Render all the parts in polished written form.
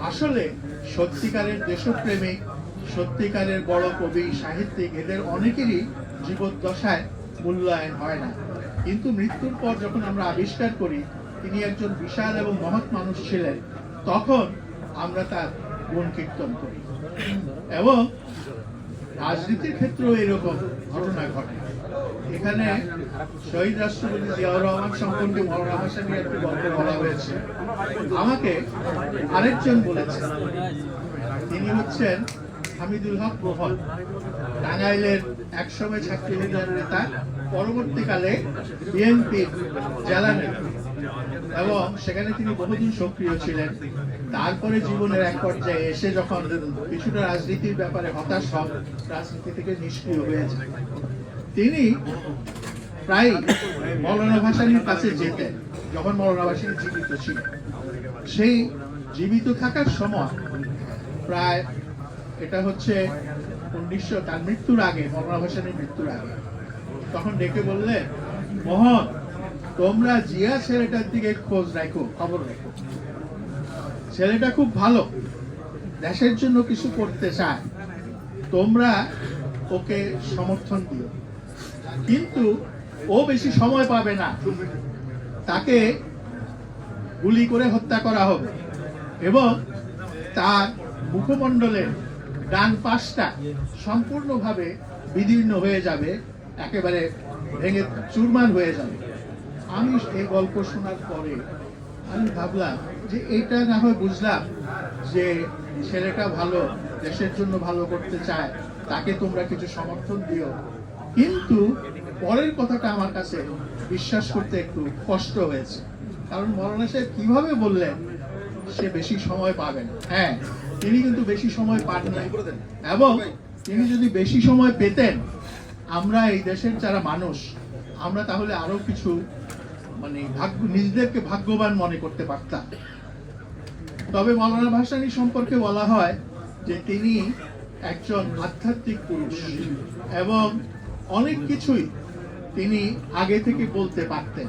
আসলে সত্যিকারের দেশপ্রেমিক, সত্যিকারের বড় কবি, সাহিত্যিক এদের অনেকেরই জীবদ্দশায় মূল্যায়ন হয় না, কিন্তু মৃত্যুর পর যখন আমরা আবিষ্কার করি তিনি একজন বিশাল এবং মহৎ মানুষ ছিলেন, তখন আমরা তার গুণ কীর্তন করি। এবং রাজনীতির ক্ষেত্রেও এরকম ঘটনা ঘটে। এখানে শহীদ রাষ্ট্রপতি জিয়াউর রহমান সম্পর্কে মওলানা ভাসানীর একটি গল্প বলা হয়েছে। আমাকে আরেকজন বলেছেন, তিনি হচ্ছেন হামিদুল হক প্রহল, টাঙ্গাইলের একসময় ছাত্রলীগের নেতা, পরবর্তীকালে বিএনপির জেলা নেতা, এবং সেখানে তিনি বহুদিন সক্রিয় ছিলেন। তারপরে জীবনের এক পর্যায়ে এসে যখন কিছুটা রাজনীতির ব্যাপারে হতাশ হন, রাজনীতি থেকে নিষ্ক্রিয় হয়ে যান, তিনি প্রায় মওলানা ভাসানীর কাছে যেতেন যখন মওলানা ভাসানী জীবিত ছিলেন। সেই জীবিত থাকার সময় প্রায় এটা হচ্ছে 1900 তার মৃত্যুর আগে, মওলানা ভাসানীর মৃত্যুর আগে, তখন ডেকে বললেন, মোহন তোমরা জিয়া ছেলেটার দিকে খোঁজ রাখো, খবর রাখো, ছেলেটা খুব ভালো, দেশের জন্য কিছু করতে চায়, তোমরা ওকে সমর্থন দিও, কিন্তু ও বেশি সময় পাবে না, তাকে গুলি করে হত্যা করা হবে এবং তার মুখমণ্ডলের ডান পাশটা সম্পূর্ণভাবে বিদীর্ণ হয়ে যাবে, একেবারে ভেঙে চুরমার হয়ে যাবে। আমি এই গল্প শোনার পরে আমি ভাবলাম যে এটা না হয় বুঝলাম যে ছেলেটা ভালো, দেশের জন্য ভালো করতে চায়, তাকে তোমরা কিছু সমর্থন দিও, কিন্তু পরের কথাটা আমার কাছে বিশ্বাস করতে একটু কষ্ট হয়েছে। কারণ মওলানা সাহেব কিভাবে বললেন সে বেশি সময় পাবে না। হ্যাঁ, তিনি কিন্তু বেশি সময় পান না, এবং তিনি যদি বেশি সময় পেতেন, আমরা এই দেশের যারা মানুষ, আমরা তাহলে আরো কিছু নিজেদেরকে ভাগ্যবান মনে করতে পারতাম। তবে মওলানা ভাসানী সম্পর্কে বলা হয় যে তিনি একজন আধ্যাত্মিক পুরুষ এবং অনেক কিছুই তিনি আগে থেকে বলতে পারতেন।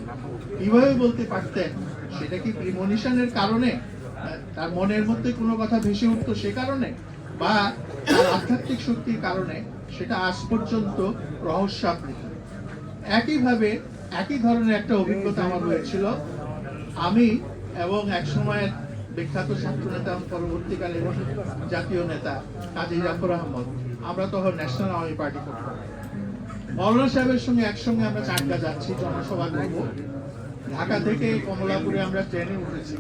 কিভাবে বলতে পারতেন? সেটা কি প্রিমনিশনের কারণে, তার মনের মধ্যে কোনো কথা ভেসে উঠতো সে কারণে, বা তার আধ্যাত্মিক শক্তির কারণে, সেটা আজ পর্যন্ত রহস্যাবৃত। একইভাবে একই ধরনের একটা অভিজ্ঞতা আমার হয়েছিল। আমি এবং এক সময়ের বিখ্যাত ছাত্র নেতা, পরবর্তীকালে জাতীয় নেতা কাজী জাফর আহমদ, আমরা তখন ন্যাশনাল আওয়ামী পার্টি করতাম। মওলানা সাহেবের সঙ্গে একসঙ্গে আমরা চাটগা যাচ্ছি, জনসভা করবো। ঢাকা থেকে কমলাপুরে আমরা ট্রেনে উঠেছি।